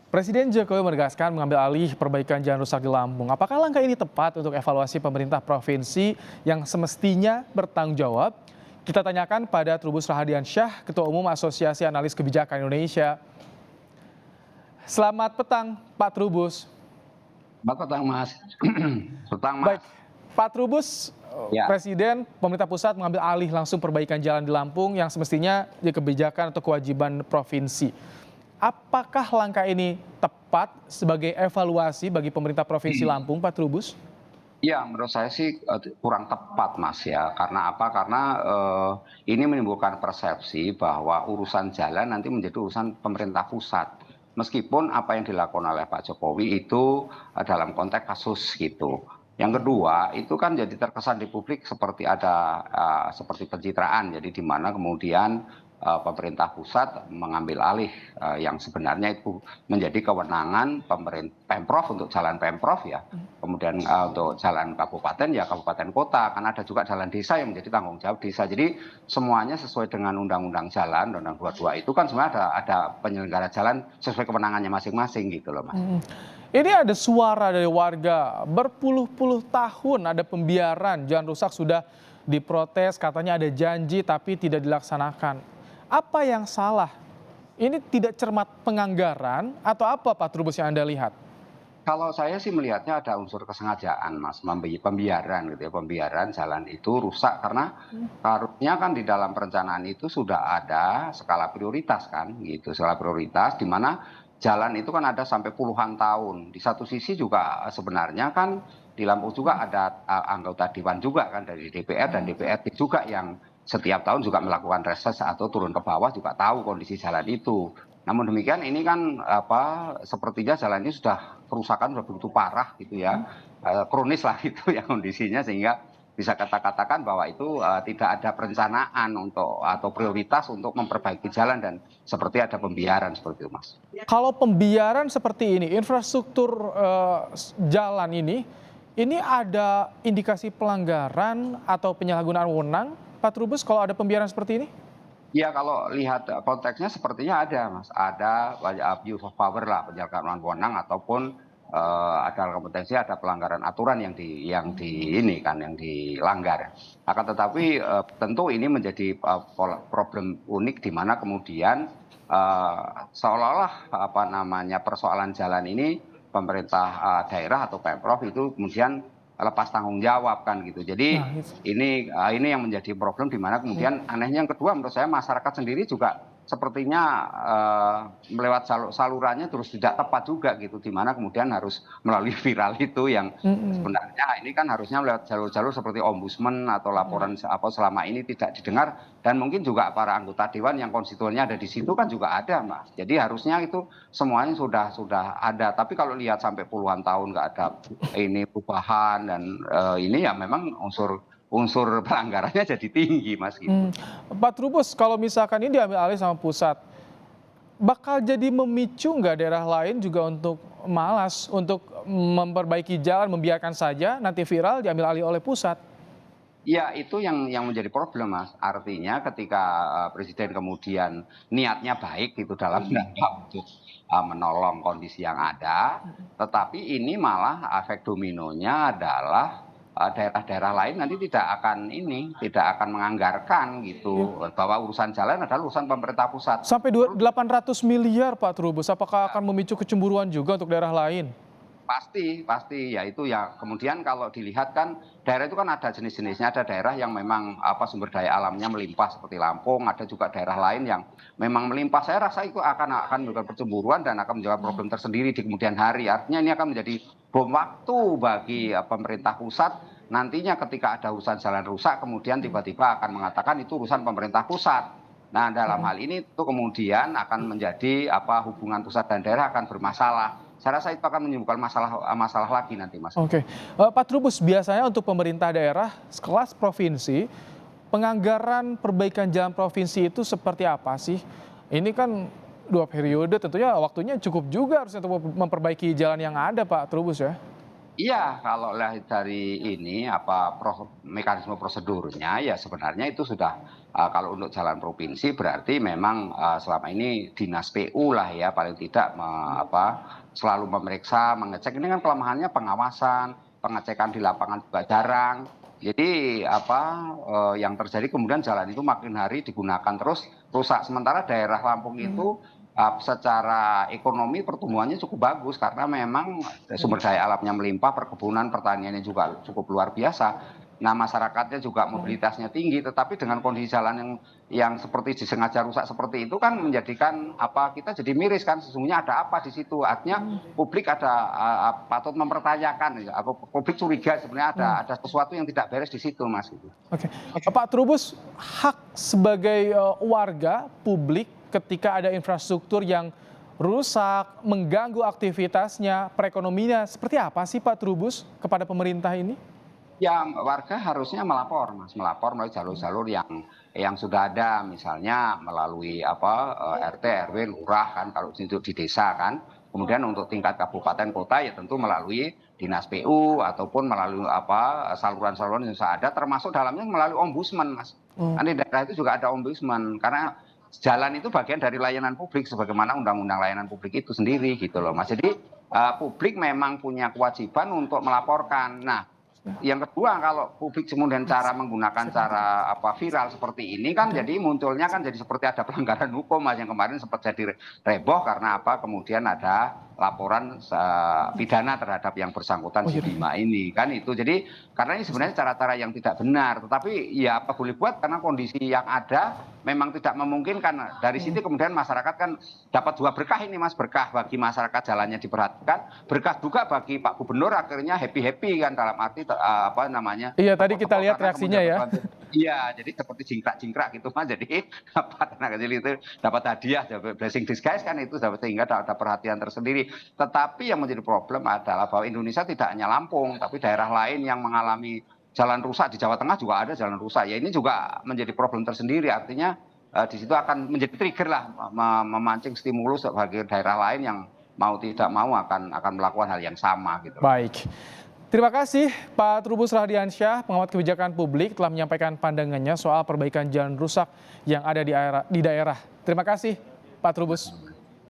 Presiden Jokowi menegaskan mengambil alih perbaikan jalan rusak di Lampung. Apakah langkah ini tepat untuk evaluasi pemerintah provinsi yang semestinya bertanggung jawab? Kita tanyakan pada Trubus Rahadiansyah, Ketua Umum Asosiasi Analis Kebijakan Indonesia. Selamat petang, Pak Trubus. Selamat petang, Mas. Petang, Mas. Baik, Pak Trubus, Ya. Presiden, pemerintah pusat mengambil alih langsung perbaikan jalan di Lampung yang semestinya di kebijakan atau kewajiban provinsi. Apakah langkah ini tepat sebagai evaluasi bagi pemerintah Provinsi Lampung, Pak Trubus? Ya, menurut saya sih kurang tepat, Mas, ya. Karena apa? Karena ini menimbulkan persepsi bahwa urusan jalan nanti menjadi urusan pemerintah pusat. Meskipun apa yang dilakukan oleh Pak Jokowi itu dalam konteks kasus gitu. Yang kedua, itu kan jadi terkesan di publik seperti ada seperti pencitraan. Jadi di mana kemudian pemerintah pusat mengambil alih yang sebenarnya itu menjadi kewenangan Pemprov untuk jalan Pemprov ya. Kemudian untuk jalan kabupaten ya kabupaten kota, kan ada juga jalan desa yang menjadi tanggung jawab desa. Jadi semuanya sesuai dengan undang-undang jalan, undang 22 itu kan sebenarnya ada penyelenggara jalan sesuai kewenangannya masing-masing gitu loh, Mas. Ini ada suara dari warga berpuluh-puluh tahun ada pembiaran jalan rusak sudah diprotes, katanya ada janji tapi tidak dilaksanakan. Apa yang salah? Ini tidak cermat penganggaran atau apa, Pak Trubus, yang Anda lihat? Kalau saya sih melihatnya ada unsur kesengajaan, Mas, pembiaran gitu ya, pembiaran jalan itu rusak karena harusnya kan di dalam perencanaan itu sudah ada skala prioritas kan, gitu, skala prioritas di mana jalan itu kan ada sampai puluhan tahun. Di satu sisi juga sebenarnya kan di Lampung juga ada anggota dewan juga kan dari DPR dan DPRD juga yang setiap tahun juga melakukan reses atau turun ke bawah juga tahu kondisi jalan itu. Namun demikian ini kan sepertinya jalan ini sudah kerusakan sudah begitu parah gitu ya, kronis lah gitu ya kondisinya sehingga bisa katakan bahwa itu tidak ada perencanaan untuk atau prioritas untuk memperbaiki jalan dan seperti ada pembiaran seperti itu, Mas. Kalau pembiaran seperti ini, infrastruktur jalan ini ada indikasi pelanggaran atau penyalahgunaan wewenang, Pak Trubus, kalau ada pembiaran seperti ini? Ya kalau lihat konteksnya sepertinya ada, Mas. Ada abuse of power lah, penyalahgunaan wewenang ataupun ada kompetensi, ada pelanggaran aturan yang dilanggar. Akan tetapi tentu ini menjadi problem unik di mana kemudian seolah-olah persoalan jalan ini pemerintah daerah atau Pemprov itu kemudian lepas tanggung jawab kan gitu. Jadi Nah, itu. ini yang menjadi problem di mana kemudian anehnya yang kedua menurut saya masyarakat sendiri juga sepertinya melewat salurannya terus tidak tepat juga gitu di mana kemudian harus melalui viral itu yang sebenarnya ini kan harusnya melewat jalur-jalur seperti ombudsman atau laporan apa selama ini tidak didengar dan mungkin juga para anggota dewan yang konstituennya ada di situ kan juga ada, Mas. Jadi harusnya itu semuanya sudah ada. Tapi kalau lihat sampai puluhan tahun nggak ada ini perubahan dan ini ya memang unsur pelanggarannya jadi tinggi, Mas, gitu. Pak Trubus, kalau misalkan ini diambil alih sama pusat, bakal jadi memicu nggak daerah lain juga untuk malas untuk memperbaiki jalan, membiarkan saja nanti viral diambil alih oleh pusat? Iya, itu yang menjadi problem, Mas. Artinya ketika presiden kemudian niatnya baik gitu dalam rangka untuk menolong kondisi yang ada, tetapi ini malah efek dominonya adalah daerah-daerah lain nanti tidak akan menganggarkan gitu bahwa urusan jalan adalah urusan pemerintah pusat. Sampai 800 miliar, Pak Trubus, apakah akan memicu kecemburuan juga untuk daerah lain? Pasti, ya itu ya. Kemudian kalau dilihat kan daerah itu kan ada jenis-jenisnya, ada daerah yang memang sumber daya alamnya melimpah seperti Lampung, ada juga daerah lain yang memang melimpah. Saya rasa itu akan menimbulkan percemburuan dan akan menjadi problem tersendiri di kemudian hari. Artinya ini akan menjadi bom waktu bagi pemerintah pusat nantinya ketika ada urusan jalan rusak kemudian tiba-tiba akan mengatakan itu urusan pemerintah pusat. Nah, dalam hal ini itu kemudian akan menjadi hubungan pusat dan daerah akan bermasalah. Saya rasa itu akan menimbulkan masalah lagi nanti, Mas. Oke, Pak Trubus, biasanya untuk pemerintah daerah sekelas provinsi, penganggaran perbaikan jalan provinsi itu seperti apa sih? Ini kan 2 periode, tentunya waktunya cukup juga harusnya untuk memperbaiki jalan yang ada, Pak Trubus ya? Iya, kalau lihat dari ini mekanisme prosedurnya ya sebenarnya itu sudah kalau untuk jalan provinsi berarti memang selama ini dinas PU lah ya paling tidak selalu memeriksa, mengecek. Ini kan kelemahannya pengawasan, pengecekan di lapangan juga jarang. Jadi yang terjadi kemudian jalan itu makin hari digunakan terus rusak. Sementara daerah Lampung itu secara ekonomi pertumbuhannya cukup bagus karena memang sumber daya alamnya melimpah, perkebunan, pertaniannya juga cukup luar biasa. Nah, masyarakatnya juga mobilitasnya tinggi, tetapi dengan kondisi jalan yang seperti disengaja rusak seperti itu kan menjadikan kita jadi miris kan, sesungguhnya ada apa di situ. Artinya publik patut mempertanyakan, publik curiga sebenarnya ada sesuatu yang tidak beres di situ, Mas. Gitu. Oke. Pak Trubus, hak sebagai warga publik ketika ada infrastruktur yang rusak, mengganggu aktivitasnya, perekonomiannya, seperti apa sih Pak Trubus kepada pemerintah ini? Yang warga harusnya melapor, Mas, melapor melalui jalur-jalur yang sudah ada, misalnya melalui RT, RW, lurah kan kalau untuk di desa kan. Kemudian untuk tingkat kabupaten kota ya tentu melalui dinas PU ataupun melalui saluran-saluran yang sudah ada, termasuk dalamnya melalui ombudsman, Mas. Kan di daerah itu juga ada ombudsman karena jalan itu bagian dari layanan publik sebagaimana undang-undang layanan publik itu sendiri gitu loh, Mas. Jadi publik memang punya kewajiban untuk melaporkan. Nah, yang kedua, kalau publik kemudian menggunakan cara viral seperti ini kan jadi munculnya kan jadi seperti ada pelanggaran hukum, Mas, yang kemarin sempat jadi heboh karena kemudian ada laporan pidana terhadap yang bersangkutan si Bima ini kan itu. Jadi karena ini sebenarnya cara-cara yang tidak benar, tetapi ya apa boleh buat karena kondisi yang ada memang tidak memungkinkan. Dari sini kemudian masyarakat kan dapat dua berkah ini, Mas, berkah bagi masyarakat jalannya diperhatikan, berkah juga bagi Pak Gubernur akhirnya happy kan dalam arti Iya, tadi kita lihat reaksinya ya. Iya, jadi seperti jingkrak gitu, Mas. Jadi anak kecil itu dapat hadiah, dapat blessing disguise kan itu sehingga ada perhatian tersendiri. Tetapi yang menjadi problem adalah bahwa Indonesia tidak hanya Lampung, tapi daerah lain yang mengalami jalan rusak. Di Jawa Tengah juga ada jalan rusak. Ya ini juga menjadi problem tersendiri. Artinya di situ akan menjadi trigger lah, memancing stimulus bagi daerah lain yang mau tidak mau akan melakukan hal yang sama gitu. Baik. Terima kasih Pak Trubus Radiansyah, pengamat kebijakan publik, telah menyampaikan pandangannya soal perbaikan jalan rusak yang ada di daerah. Terima kasih Pak Trubus.